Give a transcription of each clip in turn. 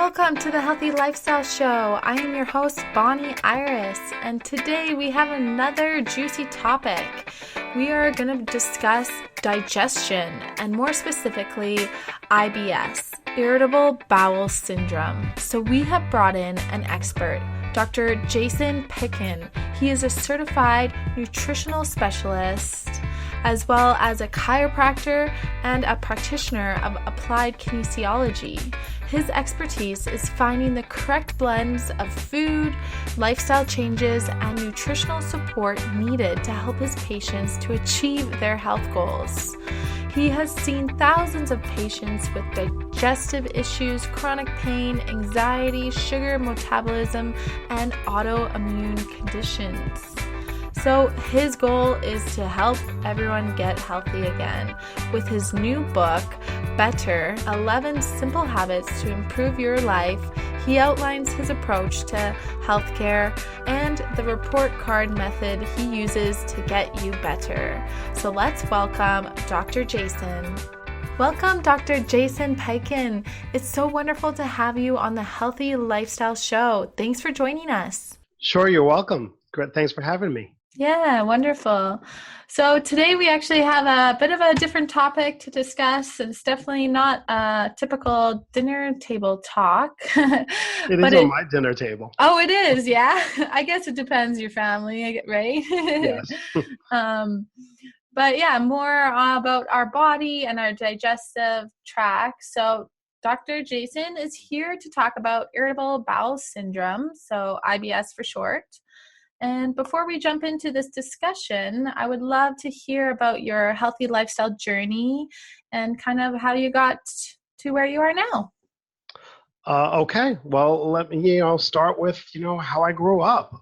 Welcome to the Healthy Lifestyle Show. I am your host, Bonnie Iris, and today we have another juicy topic. We are going to discuss digestion, and more specifically, IBS, irritable bowel syndrome. So we have brought in an expert, Dr. Jason Piken. He is a certified nutritional specialist, as well as a chiropractor and a practitioner of applied kinesiology. His expertise is finding the correct blends of food, lifestyle changes, and nutritional support needed to help his patients to achieve their health goals. He has seen thousands of patients with digestive issues, chronic pain, anxiety, sugar metabolism, and autoimmune conditions. So his goal is to help everyone get healthy again. With his new book, Better, 11 Simple Habits to Improve Your Life, he outlines his approach to healthcare and the report card method he uses to get you better. So let's welcome Dr. Jason. Welcome, Dr. Jason Piken. It's so wonderful to have you on the Healthy Lifestyle Show. Thanks for joining us. Sure, you're welcome. Great. Thanks for having me. Yeah, wonderful. So today we actually have a bit of a different topic to discuss. It's definitely not a typical dinner table talk. It is on my dinner table. Oh, it is, yeah. I guess it depends your family, right? Yes. But yeah, more about our body and our digestive tract. So Dr. Jason is here to talk about irritable bowel syndrome, so IBS for short. And before we jump into this discussion, I would love to hear about your healthy lifestyle journey and kind of how you got to where you are now. Okay. Well, let me start with how I grew up.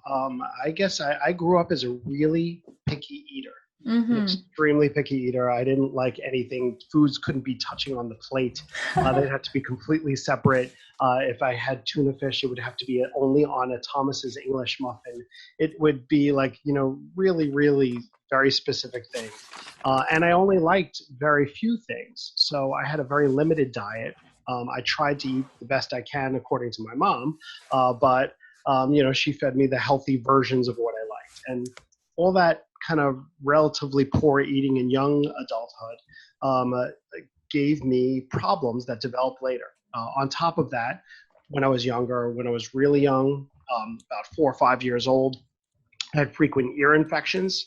I guess I grew up as a really picky eater. An extremely picky eater. I didn't like anything. Foods couldn't be touching on the plate. They had to be completely separate. If I had tuna fish, it would have to be only on a Thomas's English muffin. It would be like, really, really very specific things. And I only liked very few things. So I had a very limited diet. I tried to eat the best I can according to my mom. But she fed me the healthy versions of what I liked. And all that kind of relatively poor eating in young adulthood gave me problems that developed later. On top of that, when I was younger, when I was really young, about 4 or 5 years old, I had frequent ear infections.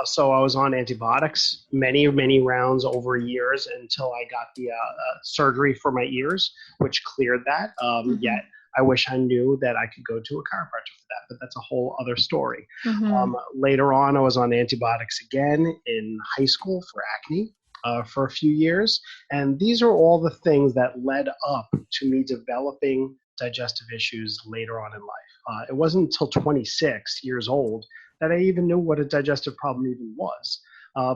So I was on antibiotics, many rounds over years until I got the surgery for my ears, which cleared that. Yet I wish I knew that I could go to a chiropractor for that, but that's a whole other story. Later on, I was on antibiotics again in high school for acne for a few years. And these are all the things that led up to me developing digestive issues later on in life. It wasn't until 26 years old that I even knew what a digestive problem even was.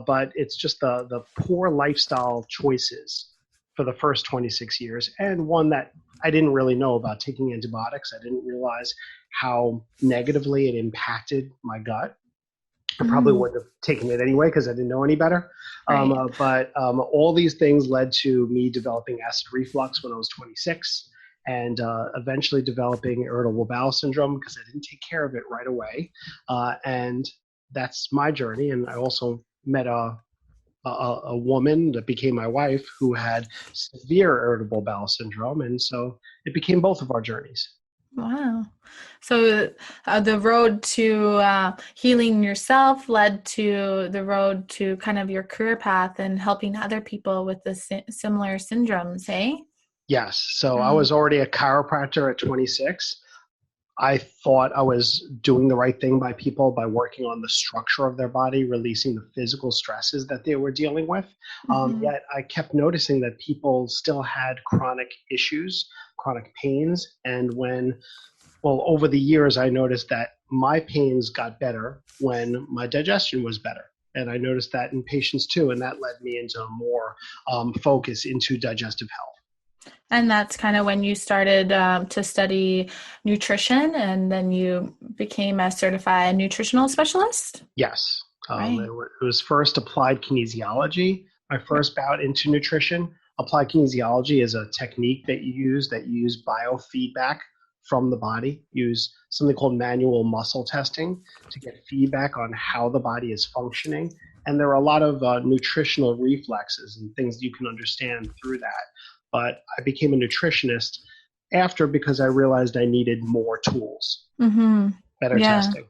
But it's just the poor lifestyle choices for the first 26 years, and one that I didn't really know about taking antibiotics. I didn't realize how negatively it impacted my gut. I probably wouldn't have taken it anyway because I didn't know any better. Right. But all these things led to me developing acid reflux when I was 26 and eventually developing irritable bowel syndrome because I didn't take care of it right away. And that's my journey. And I also met a woman that became my wife who had severe irritable bowel syndrome. And so it became both of our journeys. Wow. So the road to healing yourself led to the road to kind of your career path and helping other people with the similar syndromes, eh? Yes. So I was already a chiropractor at 26. I thought I was doing the right thing by people by working on the structure of their body, releasing the physical stresses that they were dealing with. Yet I kept noticing that people still had chronic issues, chronic pains. And over the years, I noticed that my pains got better when my digestion was better. And I noticed that in patients too. And that led me into more focus into digestive health. And that's kind of when you started to study nutrition, and then you became a certified nutritional specialist? Yes. Right. It was first applied kinesiology, my first bout into nutrition. applied kinesiology is a technique that you use biofeedback from the body, use something called manual muscle testing to get feedback on how the body is functioning. And there are a lot of nutritional reflexes and things you can understand through that. But I became a nutritionist because I realized I needed more tools, better testing.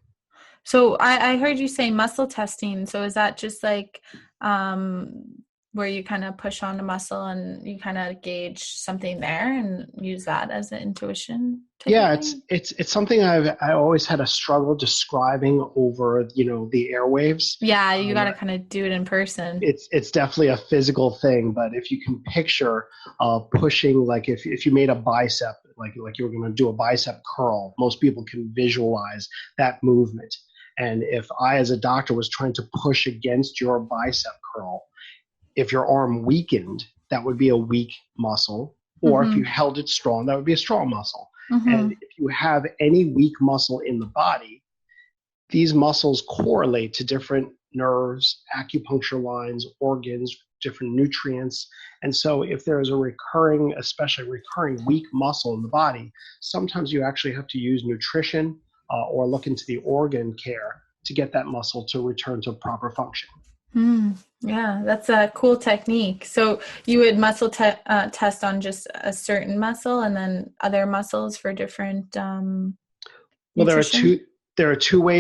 So I heard you say muscle testing. So is that just like where you kind of push on a muscle and you kind of gauge something there and use that as an intuition type of thing? It's something I always had a struggle describing over, the airwaves. Yeah, you got to kind of do it in person. It's definitely a physical thing, but if you can picture pushing, like if you made a bicep, like you were going to do a bicep curl, most people can visualize that movement. And if I, as a doctor, was trying to push against your bicep curl, if your arm weakened, that would be a weak muscle. Or if you held it strong, that would be a strong muscle. And if you have any weak muscle in the body, these muscles correlate to different nerves, acupuncture lines, organs, different nutrients. And so if there is especially recurring weak muscle in the body, sometimes you actually have to use nutrition or look into the organ care to get that muscle to return to proper function. Yeah, that's a cool technique. So you would muscle test on just a certain muscle and then other muscles for different nutrition? There are two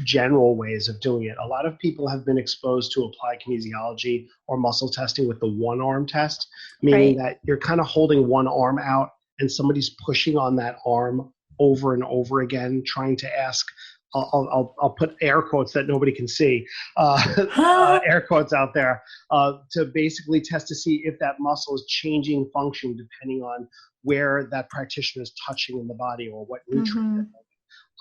general ways of doing it. A lot of people have been exposed to applied kinesiology or muscle testing with the one arm test, meaning that you're kind of holding one arm out and somebody's pushing on that arm over and over again, trying to ask, I'll put air quotes that nobody can see, air quotes out there, to basically test to see if that muscle is changing function depending on where that practitioner is touching in the body or what nutrient.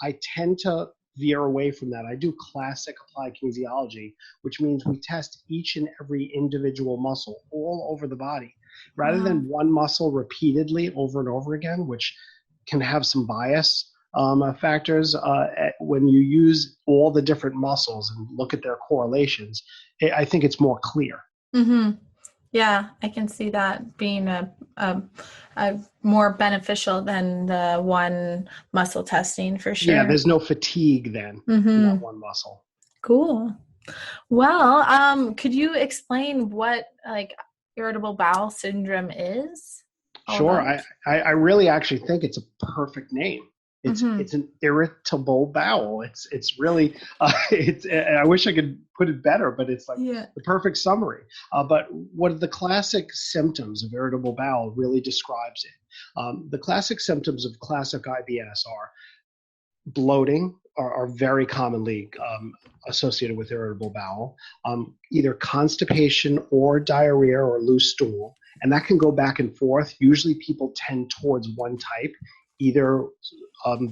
I tend to veer away from that. I do classic applied kinesiology, which means we test each and every individual muscle all over the body, rather than one muscle repeatedly over and over again, which can have some bias factors. When you use all the different muscles and look at their correlations, I think it's more clear. Yeah, I can see that being a more beneficial than the one muscle testing for sure. Yeah, there's no fatigue then in that one muscle. Cool. Well, could you explain what irritable bowel syndrome is? Sure. I really actually think it's a perfect name. It's an irritable bowel. It's really I wish I could put it better, but it's like the perfect summary. But what are the classic symptoms of irritable bowel really describes it. The classic symptoms of classic IBS are bloating, are very commonly associated with irritable bowel, either constipation or diarrhea or loose stool. And that can go back and forth. Usually people tend towards one type, either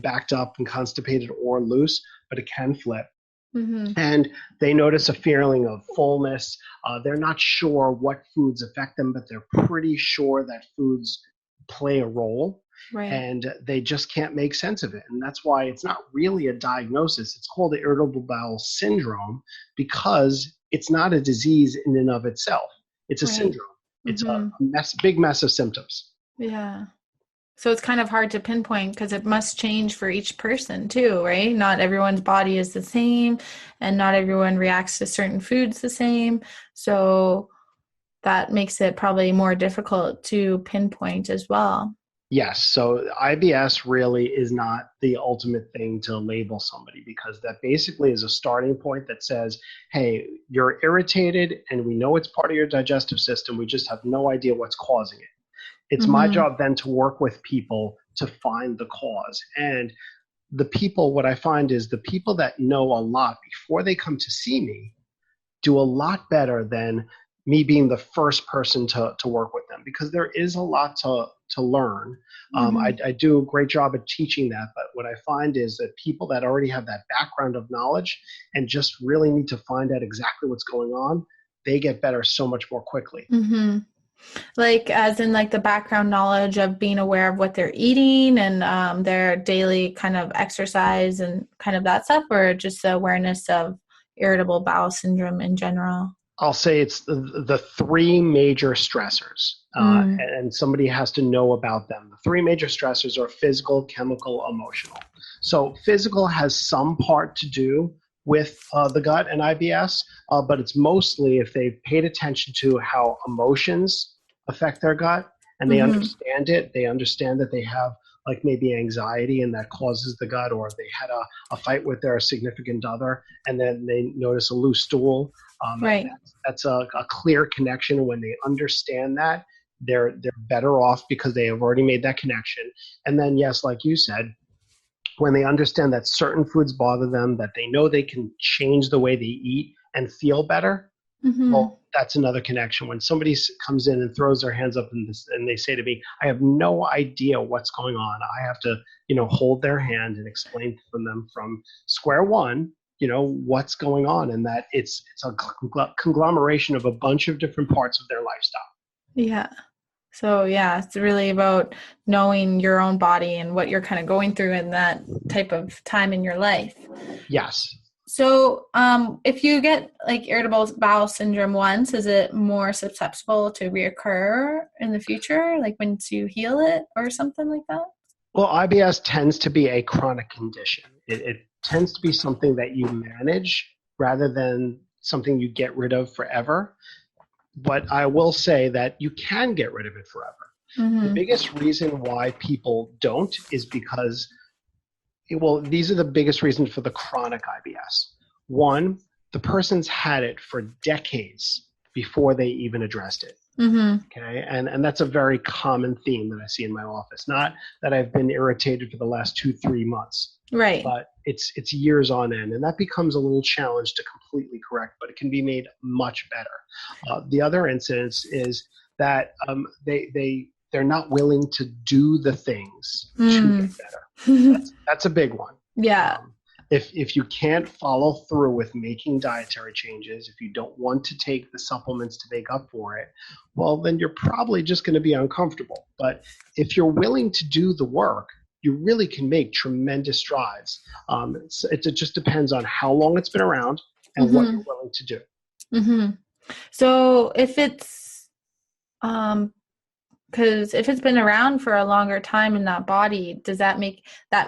backed up and constipated or loose, but it can flip. And they notice a feeling of fullness. They're not sure what foods affect them, but they're pretty sure that foods play a role. And they just can't make sense of it. And that's why it's not really a diagnosis. It's called the irritable bowel syndrome because it's not a disease in and of itself. It's a syndrome. It's a big mess of symptoms. Yeah. So it's kind of hard to pinpoint because it must change for each person too, right? Not everyone's body is the same and not everyone reacts to certain foods the same. So that makes it probably more difficult to pinpoint as well. Yes. So IBS really is not the ultimate thing to label somebody because that basically is a starting point that says, hey, you're irritated and we know it's part of your digestive system. We just have no idea what's causing it. It's my job then to work with people to find the cause. And what I find is the people that know a lot before they come to see me do a lot better than me being the first person to work with them because there is a lot to learn. I do a great job at teaching that, but what I find is that people that already have that background of knowledge and just really need to find out exactly what's going on, they get better so much more quickly. Like as in like the background knowledge of being aware of what they're eating and their daily kind of exercise and kind of that stuff, or just the awareness of irritable bowel syndrome in general? I'll say it's the three major stressors, and somebody has to know about them. The three major stressors are physical, chemical, emotional. So physical has some part to do with the gut and IBS, but it's mostly if they've paid attention to how emotions affect their gut and they understand it, they understand that they have like maybe anxiety and that causes the gut, or they had a fight with their significant other and then they notice a loose stool. Right. That's a clear connection. When they understand that, they're better off because they have already made that connection. And then, yes, like you said, when they understand that certain foods bother them, that they know they can change the way they eat and feel better, well, that's another connection. When somebody comes in and throws their hands up and they say to me, I have no idea what's going on. I have to, hold their hand and explain to them from square one, what's going on, and that it's a conglomeration of a bunch of different parts of their lifestyle. Yeah. So yeah, it's really about knowing your own body and what you're kind of going through in that type of time in your life. Yes. So if you get like irritable bowel syndrome once, is it more susceptible to reoccur in the future, like once you heal it or something like that? Well, IBS tends to be a chronic condition. It tends to be something that you manage rather than something you get rid of forever. But I will say that you can get rid of it forever. The biggest reason why people don't is because, these are the biggest reasons for the chronic IBS. One, the person's had it for decades before they even addressed it. Okay, and that's a very common theme that I see in my office. Not that I've been irritated for the last 2-3 months, right? But it's years on end, and that becomes a little challenge to completely correct, but it can be made much better. The other incidence is that they're not willing to do the things to get better. That's a big one. Yeah. If you can't follow through with making dietary changes, if you don't want to take the supplements to make up for it, well, then you're probably just going to be uncomfortable. But if you're willing to do the work, you really can make tremendous strides. It just depends on how long it's been around and what you're willing to do. So if it's because if it's been around for a longer time in that body, does that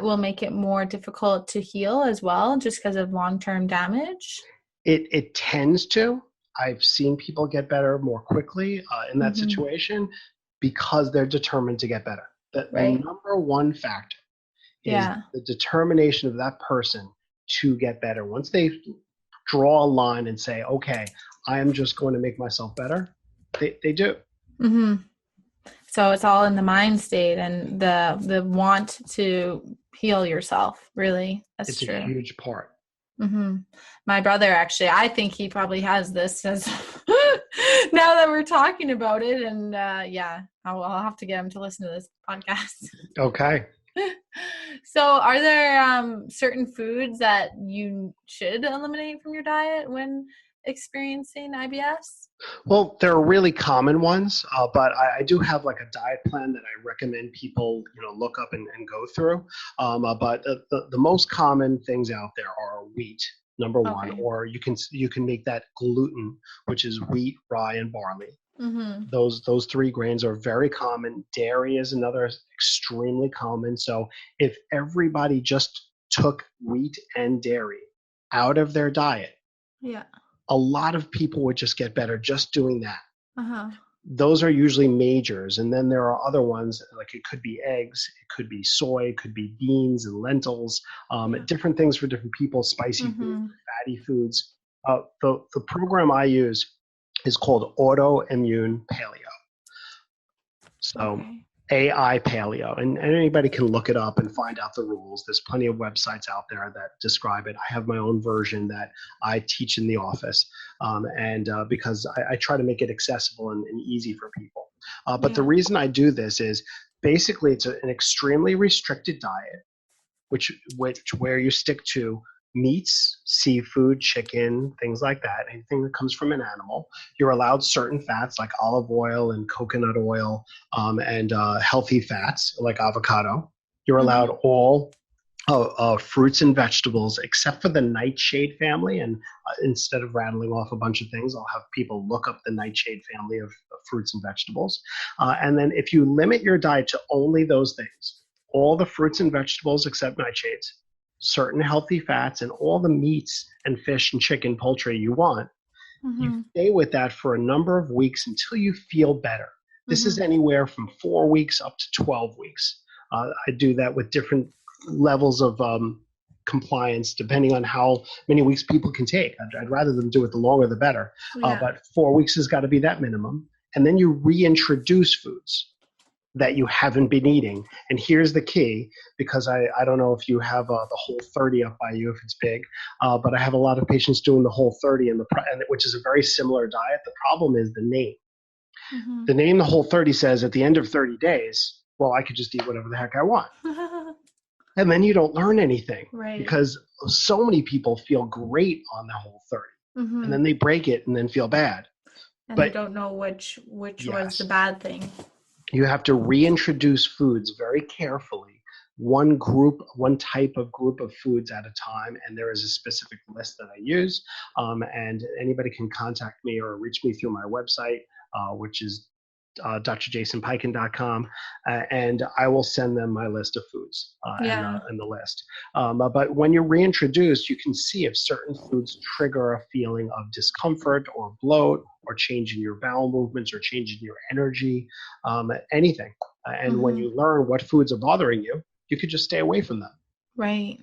will make it more difficult to heal as well, just because of long-term damage? It tends to. I've seen people get better more quickly in that situation because they're determined to get better. The number one factor is the determination of that person to get better. Once they draw a line and say, okay, I am just going to make myself better, they do. So it's all in the mind state and the want to heal yourself, really. That's true. It's a huge part. My brother, actually, I think he probably has this as now that we're talking about it. And I'll have to get him to listen to this podcast. Okay. So are there certain foods that you should eliminate from your diet when experiencing IBS? Well, there are really common ones, but I do have like a diet plan that I recommend people, look up and go through. But the most common things out there are wheat, number one, or you can make that gluten, which is wheat, rye, and barley. Those 3 grains are very common. Dairy is another extremely common. So if everybody just took wheat and dairy out of their diet, a lot of people would just get better just doing that. Those are usually majors. And then there are other ones, like it could be eggs, it could be soy, it could be beans and lentils, different things for different people, spicy foods, fatty foods. The program I use is called Autoimmune Paleo. So AI Paleo, and anybody can look it up and find out the rules. There's plenty of websites out there that describe it. I have my own version that I teach in the office, because I try to make it accessible and easy for people. But the reason I do this is basically it's an extremely restricted diet, where you stick to meats, seafood, chicken, things like that, anything that comes from an animal. You're allowed certain fats like olive oil and coconut oil, and healthy fats like avocado. You're allowed all Fruits and vegetables, except for the nightshade family. And instead of rattling off a bunch of things, I'll have people look up the nightshade family of fruits and vegetables. And then if you limit your diet to only those things, all the fruits and vegetables except nightshades, certain healthy fats, and all the meats and fish and chicken, poultry you want, you Mm-hmm. stay with that for a number of weeks until you feel better. This is Mm-hmm. anywhere from 4 weeks up to 12 weeks. I do that with different levels of compliance, depending on how many weeks people can take. I'd rather them do it the longer the better. Yeah. But 4 weeks has got to be that minimum. And then you reintroduce foods that you haven't been eating. And here's the key, because I don't know if you have the Whole 30 up by you, if it's big, but I have a lot of patients doing the Whole 30, which is a very similar diet. The problem is the name. Mm-hmm. The name, the Whole 30, says at the end of 30 days, well, I could just eat whatever the heck I want. And then you don't learn anything Right. because so many people feel great on the Whole 30. And Mm-hmm. then they break it and then feel bad. And they But don't know which was the yes, bad thing. you have to reintroduce foods very carefully, one type of group of foods at a time. And there is a specific list that I use. And anybody can contact me or reach me through my website, which is drjasonpiken.com, and I will send them my list of foods Yeah. and the list. But when you reintroduce, you can see if certain foods trigger a feeling of discomfort or bloat or change in your bowel movements or change in your energy, anything. And when Mm-hmm. you learn what foods are bothering you, you could just stay away from them. Right.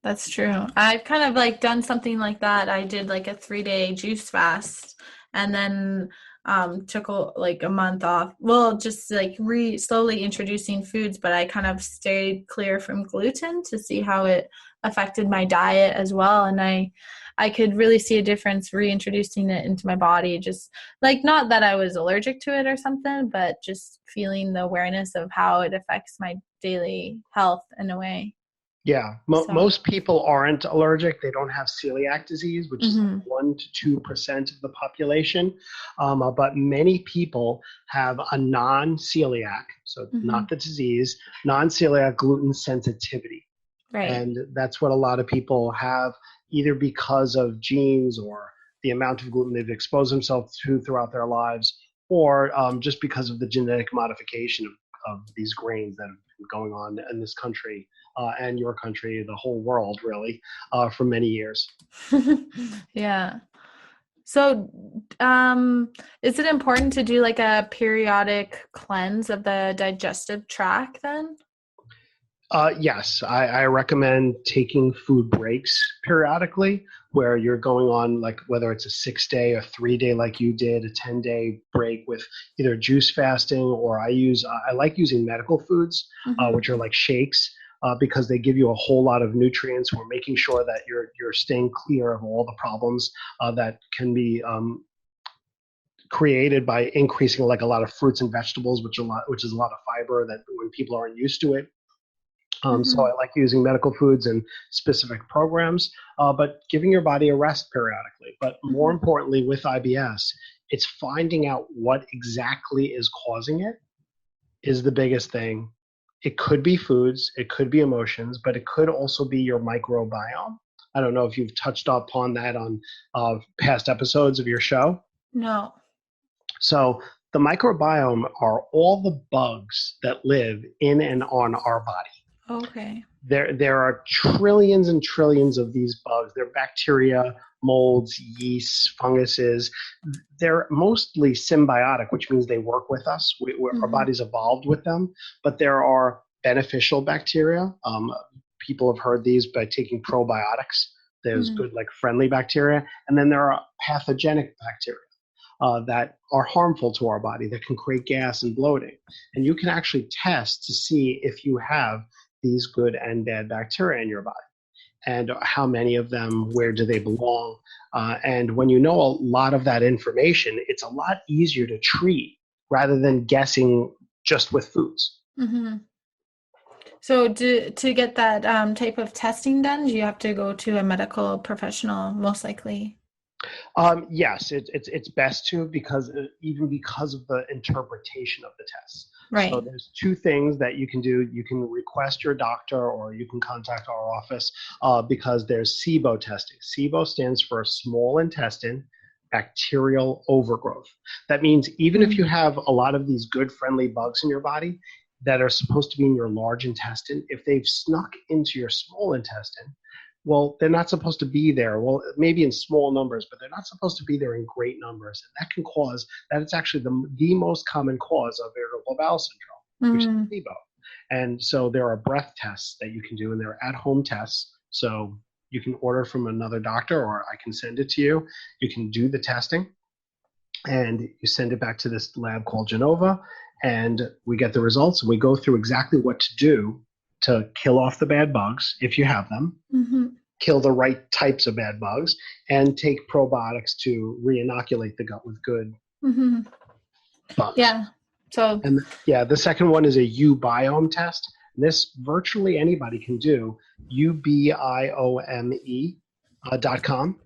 That's true. I've kind of like done something like that. I did like a 3-day juice fast and then took like a month off. Well, just like slowly introducing foods, but I kind of stayed clear from gluten to see how it affected my diet as well. And I could really see a difference reintroducing it into my body. Just like, not that I was allergic to it or something, but just feeling the awareness of how it affects my daily health in a way. Yeah, So, most people aren't allergic. They don't have celiac disease, which is like mm-hmm. 1 to 2% of the population. But many people have a non-celiac, so Mm-hmm. not the disease, non-celiac gluten sensitivity. Right. And that's what a lot of people have, either because of genes or the amount of gluten they've exposed themselves to throughout their lives, or just because of the genetic modification of these grains that have been going on in this country and your country, the whole world, really, for many years. Yeah. So, is it important to do like a periodic cleanse of the digestive tract then? Yes, I recommend taking food breaks periodically where you're going on, like whether it's a 6 day or 3 day, like you did, a 10-day break with either juice fasting, or I like using medical foods, Mm-hmm. which are like shakes, because they give you a whole lot of nutrients. We're making sure that you're staying clear of all the problems that can be created by increasing like a lot of fruits and vegetables, which is a lot of fiber that when people aren't used to it. So Mm-hmm. I like using medical foods and specific programs, but giving your body a rest periodically. But more Mm-hmm. importantly, with IBS, it's finding out what exactly is causing it is the biggest thing. It could be foods, it could be emotions, but it could also be your microbiome. I don't know if you've touched upon that on past episodes of your show. No. So the microbiome are all the bugs that live in and on our body. Okay. There are trillions and trillions of these bugs. They're bacteria, molds, yeasts, funguses. They're mostly symbiotic, which means they work with us. Our Mm-hmm. body's evolved with them. But there are beneficial bacteria. People have heard these by taking probiotics. There's Mm-hmm. good, like friendly bacteria. And then there are pathogenic bacteria. That are harmful to our body, that can create gas and bloating. And you can actually test to see if you have these good and bad bacteria in your body, and how many of them, where do they belong. And when you know a lot of that information, it's a lot easier to treat rather than guessing just with foods. Mm-hmm. So, to get that type of testing done, do you have to go to a medical professional, most likely? Yes, it's best to because even because of the interpretation of the tests. So Right. there's two things that you can do. You can request your doctor, or you can contact our office because there's SIBO testing. SIBO stands for small intestine bacterial overgrowth. That means even if you have a lot of these good friendly bugs in your body that are supposed to be in your large intestine, if they've snuck into your small intestine, well, they're not supposed to be there. Well, maybe in small numbers, but they're not supposed to be there in great numbers. And that can cause, that it's actually the most common cause of irritable bowel syndrome, which is Mm-hmm. SIBO. And so there are breath tests that you can do, and they're at-home tests. So you can order from another doctor, or I can send it to you. You can do the testing, and you send it back to this lab called Genova, and we get the results, and we go through exactly what to do to kill off the bad bugs if you have them, Mm-hmm. kill the right types of bad bugs, and take probiotics to re-inoculate the gut with good Mm-hmm. bugs. Yeah. So, And yeah, the second one is a ubiome test. This virtually anybody can do. ubiome.com.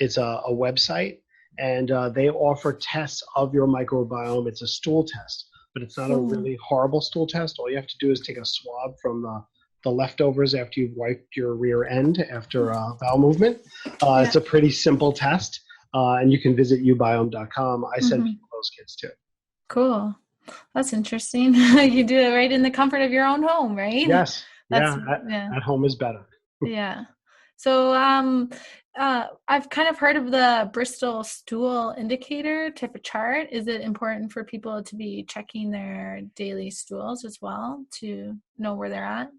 It's a website, and they offer tests of your microbiome. It's a stool test, but it's not a cool. really horrible stool test. All you have to do is take a swab from the leftovers after you've wiped your rear end after bowel movement. Yeah. It's a pretty simple test, and you can visit ubiome.com. I send Mm-hmm. people those kits too. Cool. That's interesting. You do it right in the comfort of your own home, right? Yes, That's, yeah, yeah. at home is better. Yeah. So, I've kind of heard of the Bristol stool indicator type of chart. Is it important for people to be checking their daily stools as well to know where they're at?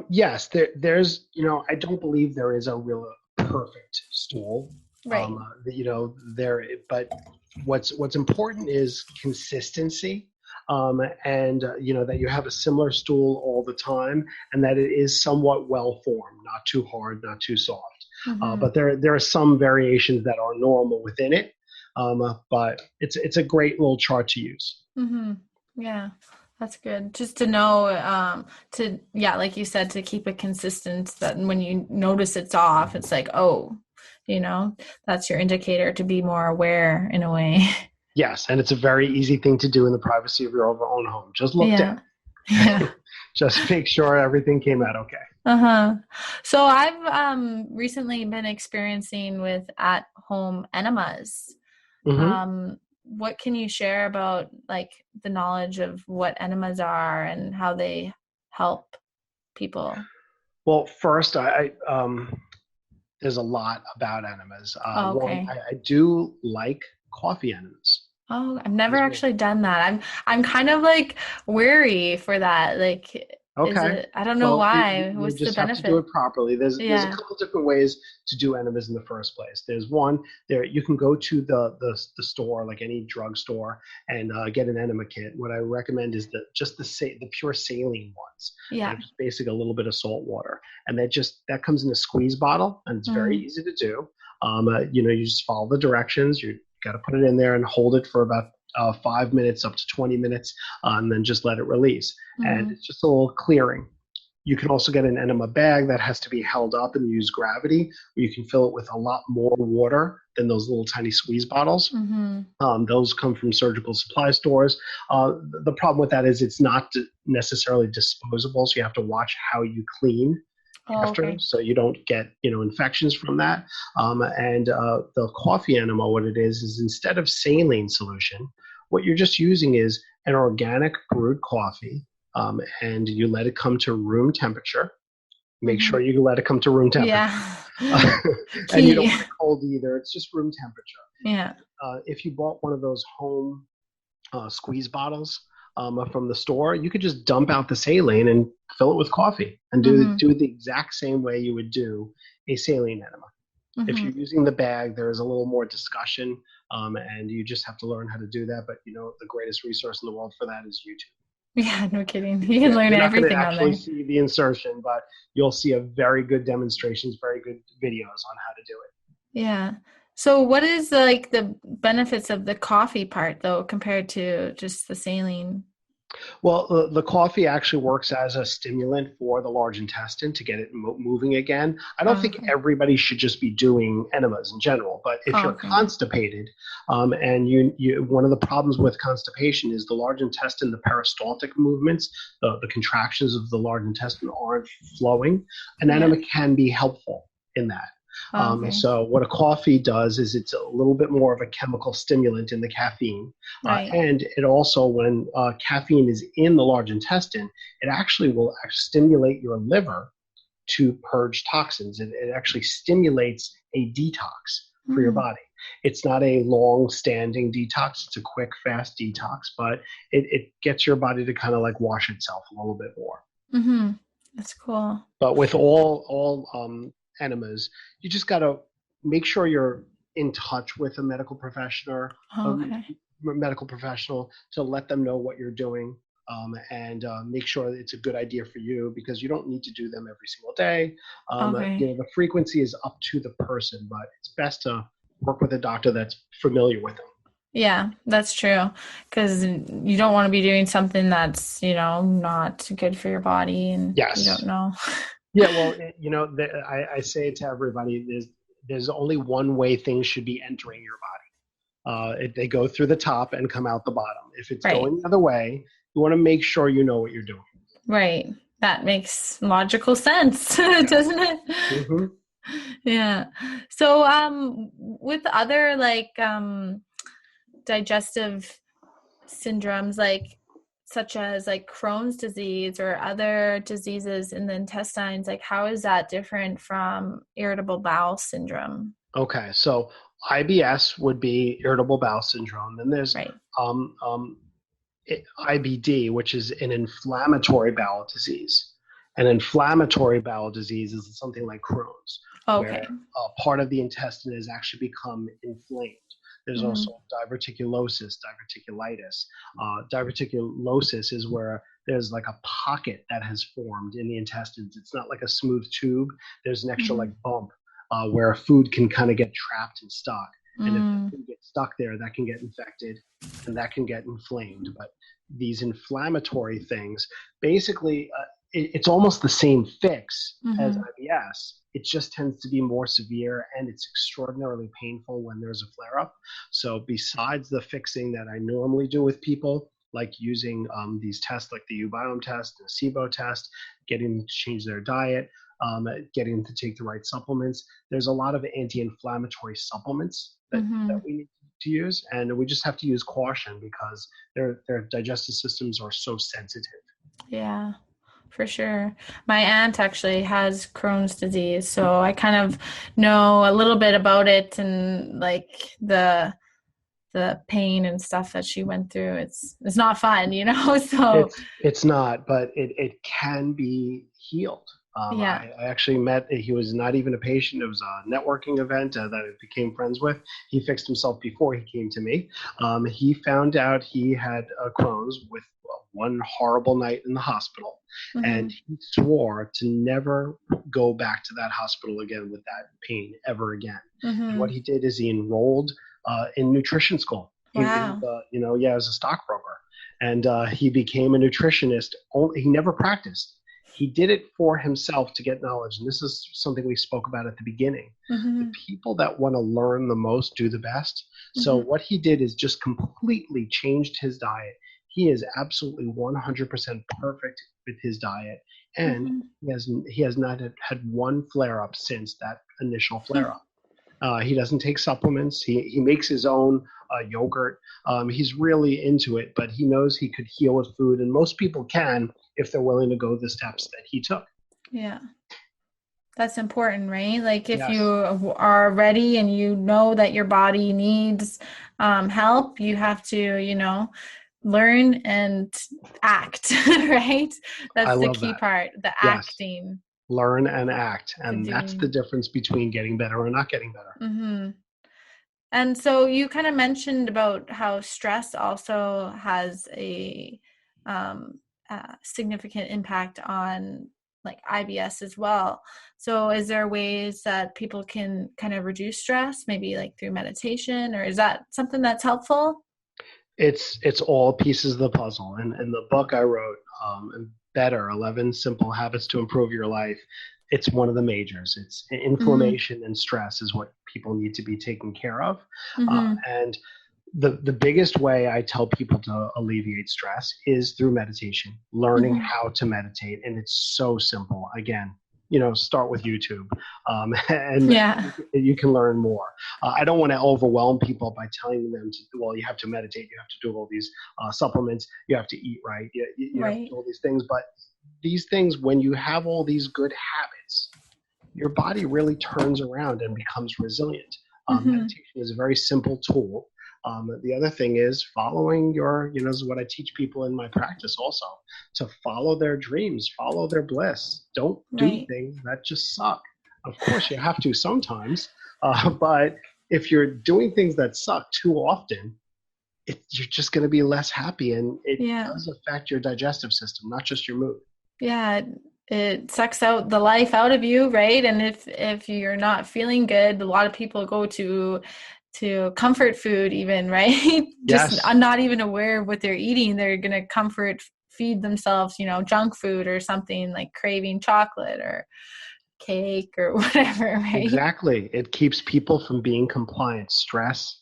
Yes, there's, I don't believe there is a real perfect stool. Right. But what's important is consistency, and that you have a similar stool all the time, and that it is somewhat well formed, not too hard, not too soft. Mm-hmm. But there are some variations that are normal within it. But it's a great little chart to use. Mm-hmm. Yeah, that's good. Just to know, yeah, like you said, to keep it consistent, that when you notice it's off, it's like, oh, you know, that's your indicator to be more aware in a way. Yes, and it's a very easy thing to do in the privacy of your own home. Just look Yeah. down. Yeah. Just make sure everything came out okay. Uh-huh. So I've recently been experiencing with at-home enemas. Hmm. What can you share about like the knowledge of what enemas are and how they help people? Well, first, there's a lot about enemas. Oh, One, okay. I do like coffee enemas Oh, I've never as well. actually done that. I'm kind of like wary for that. Like, is Okay. it, I don't know Well, why. you What's the just have to do benefit? it properly. There's a Yeah. couple different ways to do enemas in the first place. There's one there you can go to the store, like any drugstore, and get an enema kit. What I recommend is the pure saline ones that Yeah. are just basic a little bit of salt water, and that comes in a squeeze bottle, and it's very Mm, easy to do. You just follow the directions. You got to put it in there and hold it for about 5 minutes up to 20 minutes, and then just let it release. And mm, it's just a little clearing. You can also get an enema bag that has to be held up and use gravity, where you can fill it with a lot more water than those little tiny squeeze bottles. mm-hmm. Those come from surgical supply stores. The problem with that is it's not necessarily disposable, so you have to watch how you clean Oh, after, okay. so you don't get infections from that. And the coffee enema, what it is instead of saline solution, what you're just using is an organic brewed coffee, and you let it come to room temperature. Make Mm-hmm. sure you let it come to room temperature. Yeah. And you don't Key. want it cold either. It's just room temperature. Yeah. If you bought one of those home squeeze bottles from the store, you could just dump out the saline and fill it with coffee and Mm-hmm. do it the exact same way you would do a saline enema. If Mm-hmm. you're using the bag, there is a little more discussion, and you just have to learn how to do that. But the greatest resource in the world for that is YouTube. Yeah, no kidding. You can Yeah, learn you're not going to everything on actually there. see the insertion, but you'll see a very good demonstrations, very good videos on how to do it. Yeah. So what is like the benefits of the coffee part though compared to just the saline? Well, the coffee actually works as a stimulant for the large intestine to get it moving again. I don't think Okay. everybody should just be doing enemas in general, but if you're Okay. constipated, and one of the problems with constipation is the large intestine, the peristaltic movements, the contractions of the large intestine aren't flowing. An Yeah. enema can be helpful in that. Okay. So what a coffee does is it's a little bit more of a chemical stimulant in the caffeine. Right. And it also, when caffeine is in the large intestine, it actually will stimulate your liver to purge toxins. It actually stimulates a detox for your Mm. body. It's not a long standing detox, it's a quick, fast detox, but it gets your body to kind of like wash itself a little bit more. Mm-hmm. That's cool. But with all enemas, you just got to make sure you're in touch with a Okay. medical professional to let them know what you're doing, and make sure that it's a good idea for you because you don't need to do them every single day. Okay. The frequency is up to the person, but it's best to work with a doctor that's familiar with them. Yeah, that's true. Because you don't want to be doing something that's, not good for your body and you don't Yes. know. Yeah. Well, I say it to everybody. There's only one way things should be entering your body. If they go through the top and come out the bottom. If it's Right. going the other way, you want to make sure you know what you're doing. Right. That makes logical sense, Yes. doesn't it? Hmm. Yeah. So, with other digestive syndromes, such as Crohn's disease or other diseases in the intestines, how is that different from irritable bowel syndrome? Okay, so IBS would be irritable bowel syndrome. Then there's Right. um, um, IBD, which is an inflammatory bowel disease. An inflammatory bowel disease is something like Crohn's, where Okay. part of the intestine has actually become inflamed. There's Mm-hmm. also diverticulosis, diverticulitis. Diverticulosis is where there's like a pocket that has formed in the intestines. It's not like a smooth tube. There's an extra Mm-hmm. like bump where food can kind of get trapped and stuck. And if the Mm. food gets stuck there, that can get infected and that can get inflamed. But these inflammatory things, basically, it's almost the same fix as Mm-hmm. IBS. It just tends to be more severe and it's extraordinarily painful when there's a flare up. So, besides the fixing that I normally do with people, like using these tests like the Ubiome test, the SIBO test, getting them to change their diet, getting them to take the right supplements, there's a lot of anti inflammatory supplements that Mm-hmm. we need to use. And we just have to use caution because their digestive systems are so sensitive. Yeah, for sure. My aunt actually has Crohn's disease, so I kind of know a little bit about it and the pain and stuff that she went through. It's not fun. So It's not, but it can be healed. yeah. I actually met, he was not even a patient. It was a networking event that I became friends with. He fixed himself before he came to me. He found out he had Crohn's with one horrible night in the hospital. And Mm-hmm. he swore to never go back to that hospital again with that pain ever again. And what Mm-hmm. he did is he enrolled in nutrition school. He was, Wow. as a stockbroker and he became a nutritionist. He never practiced. He did it for himself to get knowledge, and this is something we spoke about at the beginning. The Mm-hmm. people that want to learn the most do the best. So Mm-hmm. what he did is just completely changed his diet. He is absolutely 100% perfect with his diet, and Mm-hmm. he has not had one flare up since that initial flare up. He doesn't take supplements. He makes his own yogurt. He's really into it, but he knows he could heal with food, and most people can if they're willing to go the steps that he took. Yeah. That's important, right? If you Yes, are ready and you know that your body needs help, you have to, learn and act, right? I That's the love key that. part, the Yes, acting, learn and act, the and that's the doing. difference between getting better or not getting better. Hmm. And so you kind of mentioned about how stress also has um, a significant impact on IBS as well. So is there ways that people can kind of reduce stress, maybe through meditation, or is that something that's helpful? It's all pieces of the puzzle. And the book I wrote, Better 11 Simple Habits to Improve Your Life, it's one of the majors. It's Mm-hmm. inflammation and stress is what people need to be taken care of. Mm-hmm. And the biggest way I tell people to alleviate stress is through meditation, learning Mm-hmm. how to meditate. And it's so simple. Again, start with YouTube, and Yeah. you can learn more. I don't want to overwhelm people by telling them well, you have to meditate, you have to do all these supplements, you have to eat right, you have to Right. do all these things. But these things, when you have all these good habits, your body really turns around and becomes resilient. Mm-hmm. Meditation is a very simple tool. The other thing is following this is what I teach people in my practice also, to follow their dreams, follow their bliss. Don't do Right. things that just suck. Of course, you have to sometimes, but if you're doing things that suck too often, you're just going to be less happy, and it Yeah. does affect your digestive system, not just your mood. Yeah. It sucks out the life out of you, right? And if you're not feeling good, a lot of people go to comfort food even, right? Just Yes. I'm not even aware of what they're eating. They're gonna comfort feed themselves, junk food or something, like craving chocolate or cake or whatever, right? Exactly. It keeps people from being compliant. Stress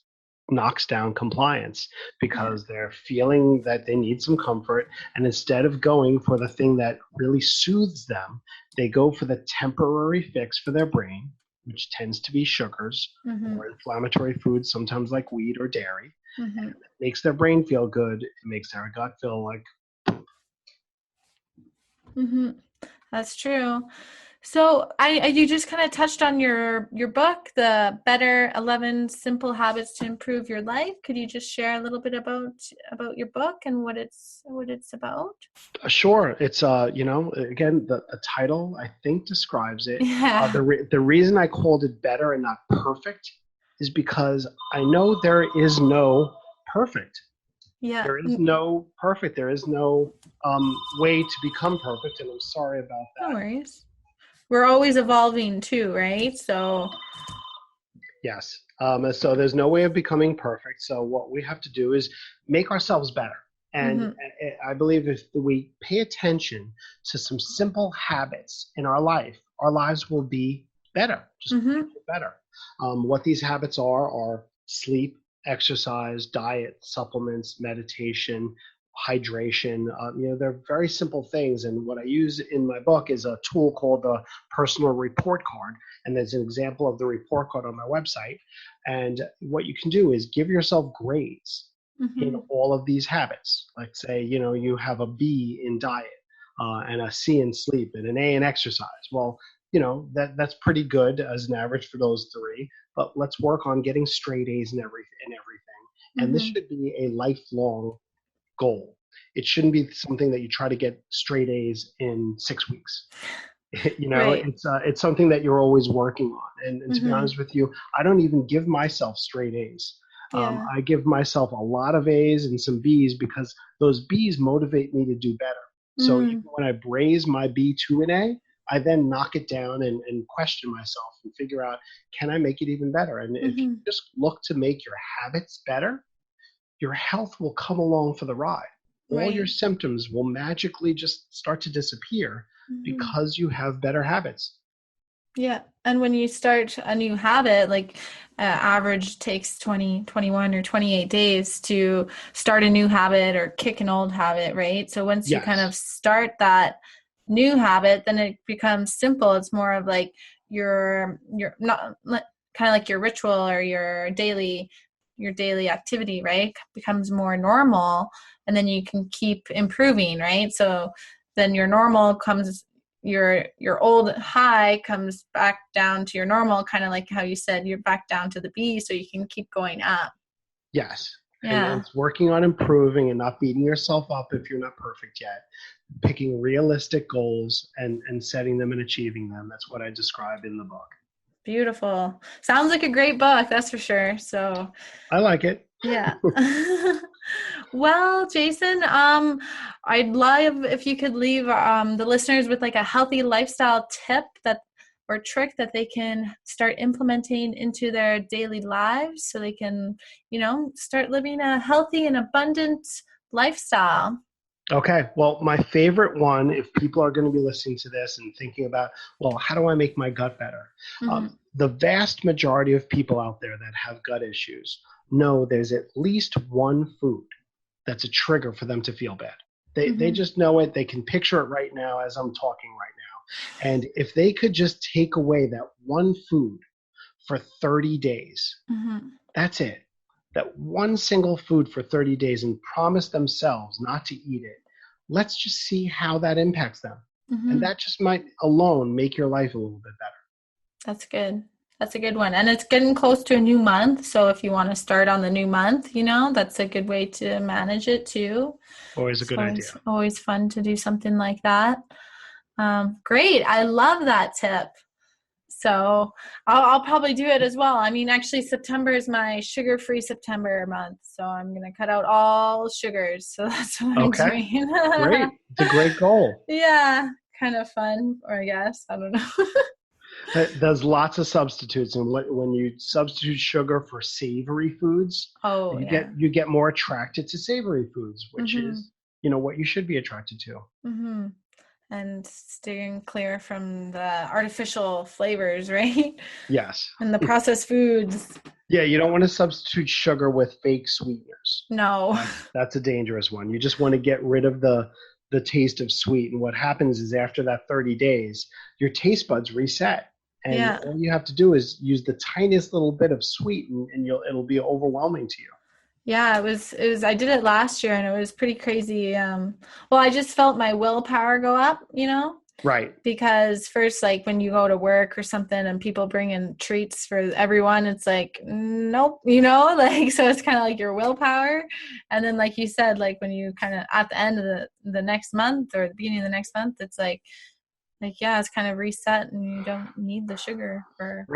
knocks down compliance Yeah. because they're feeling that they need some comfort. And instead of going for the thing that really soothes them, they go for the temporary fix for their brain, which tends to be sugars Mm-hmm. or inflammatory foods, sometimes like wheat or dairy. Mm-hmm. And it makes their brain feel good. It makes their gut feel like, Mm-hmm. That's true. So you just kind of touched on your book, the Better 11 Simple Habits to Improve Your Life. Could you just share a little bit about your book and what it's about? sure. It's again, the title I think describes it. Yeah. The reason I called it better and not perfect is because I know there is no perfect. Yeah. There is no perfect. There is no way to become perfect, and I'm sorry about No that. worries. We're always evolving too, right? So, Yes. So there's no way of becoming perfect. So what we have to do is make ourselves better. And mm-hmm. I believe if we pay attention to some simple habits in our lives will be better, just Mm-hmm. better. What these habits are sleep, exercise, diet, supplements, meditation, hydration. They're very simple things. And what I use in my book is a tool called the personal report card. And there's an example of the report card on my website. And what you can do is give yourself grades in Mm-hmm. all of these habits. Like say, you have a B in diet, and a C in sleep, and an A in exercise. Well, that's pretty good as an average for those three. But let's work on getting straight A's in everything. And this Mm-hmm. should be a lifelong goal. It shouldn't be something that you try to get straight A's in 6 weeks. Right. It's something that you're always working on. And to be Mm-hmm. honest with you, I don't even give myself straight A's. Yeah. I give myself a lot of A's and some B's because those B's motivate me to do better. So even Mm-hmm. when I raise my B to an A, I then knock it down and question myself and figure out, can I make it even better? And if you Mm-hmm. just look to make your habits better, your health will come along for the ride. All your Right. symptoms will magically just start to disappear Mm-hmm. because you have better habits. Yeah. And when you start a new habit, like average takes 20, 21, or 28 days to start a new habit or kick an old habit, right? So once you kind of Yes. start that new habit, then it becomes simple. It's more of like your not kind of like your ritual or your daily activity, right? Becomes more normal, and then you can keep improving, right? So then your normal comes your old high comes back down to your normal, kind of like how you said you're back down to the B, so you can keep going up. Yes. And Yeah. it's working on improving and not beating yourself up if you're not perfect yet. Picking realistic goals and setting them and achieving them. That's what I describe in the book. Beautiful. Sounds like a great book, that's for sure. So I like it. yeah. Well, Jason, I'd love if you could leave the listeners with like a healthy lifestyle tip that or trick that they can start implementing into their daily lives so they can, start living a healthy and abundant lifestyle? Okay. Well, my favorite one, if people are going to be listening to this and thinking about, well, how do I make my gut better? The vast majority of people out there that have gut issues know there's at least one food that's a trigger for them to feel bad. They just know it. They can picture it right now as I'm talking right now. And if they could just take away that one food for 30 days, that's it. That one single food for 30 days and promise themselves not to eat it. Let's just see how that impacts them. And that just might alone make your life a little bit better. That's good. That's a good one. And it's getting close to a new month. So if you want to start on the new month, that's a good way to manage it too. Always a good idea. Always fun to do something like that. Great. I love that tip. So I'll probably do it as well. I mean, actually, September is my sugar-free September month. So I'm going to cut out all sugars. So that's what I'm doing. Great. It's a great goal. Yeah. Kind of fun, or I guess. I don't know. There's lots of substitutes. And when you substitute sugar for savory foods, you get more attracted to savory foods, which is, what you should be attracted to. And staying clear from the artificial flavors, right? Yes. And the processed foods. Yeah, you don't want to substitute sugar with fake sweeteners. No. That's a dangerous one. You just want to get rid of the taste of sweet. And what happens is after that 30 days, your taste buds reset. And all you have to do is use the tiniest little bit of sweet and it'll be overwhelming to you. Yeah, it was, I did it last year and it was pretty crazy. I just felt my willpower go up, Right. Because first, like when you go to work or something and people bring in treats for everyone, it's like, nope, so it's kind of like your willpower. And then like you said, like when you kind of at the end of the next month or the beginning of the next month, it's like, it's kind of reset and you don't need the sugar for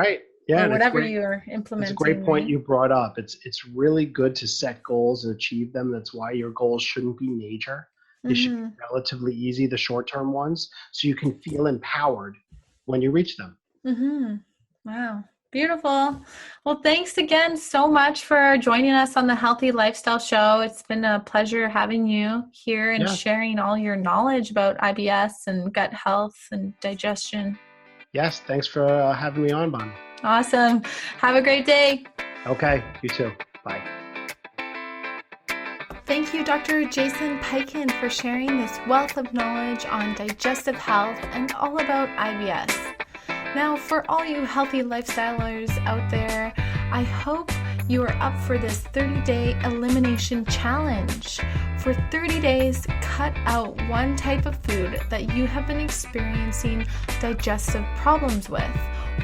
or whatever you're implementing. It's a great point you brought up. It's really good to set goals and achieve them. That's why your goals shouldn't be major. They should be relatively easy, the short-term ones, so you can feel empowered when you reach them. Wow. Beautiful. Well, thanks again so much for joining us on the Healthy Lifestyle Show. It's been a pleasure having you here and sharing all your knowledge about IBS and gut health and digestion. Yes, thanks for having me on, Bonnie. Awesome. Have a great day. Okay, you too. Bye. Thank you, Dr. Jason Piken, for sharing this wealth of knowledge on digestive health and all about IBS. Now, for all you healthy lifestylers out there, I hope you are up for this 30-day elimination challenge. For 30 days, cut out one type of food that you have been experiencing digestive problems with,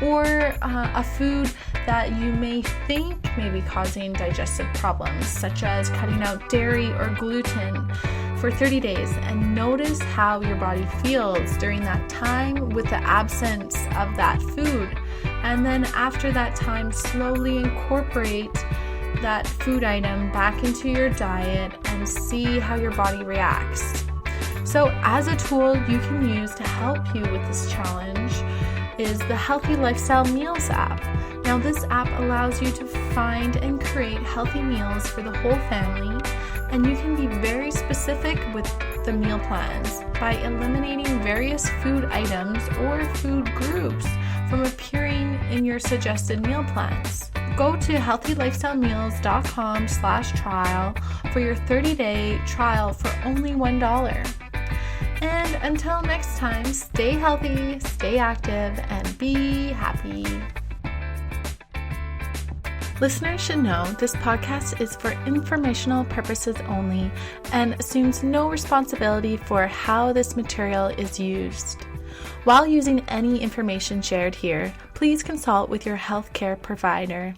or a food that you may think may be causing digestive problems, such as cutting out dairy or gluten for 30 days, and notice how your body feels during that time with the absence of that food. And then after that time, slowly incorporate that food item back into your diet and see how your body reacts. So as a tool you can use to help you with this challenge is the Healthy Lifestyle Meals app. Now this app allows you to find and create healthy meals for the whole family, and you can be very specific with the meal plans by eliminating various food items or food groups from appearing in your suggested meal plans. Go to healthylifestylemeals.com/trial for your 30-day trial for only $1. And until next time, stay healthy, stay active, and be happy. Listeners should know this podcast is for informational purposes only and assumes no responsibility for how this material is used. While using any information shared here, please consult with your healthcare provider.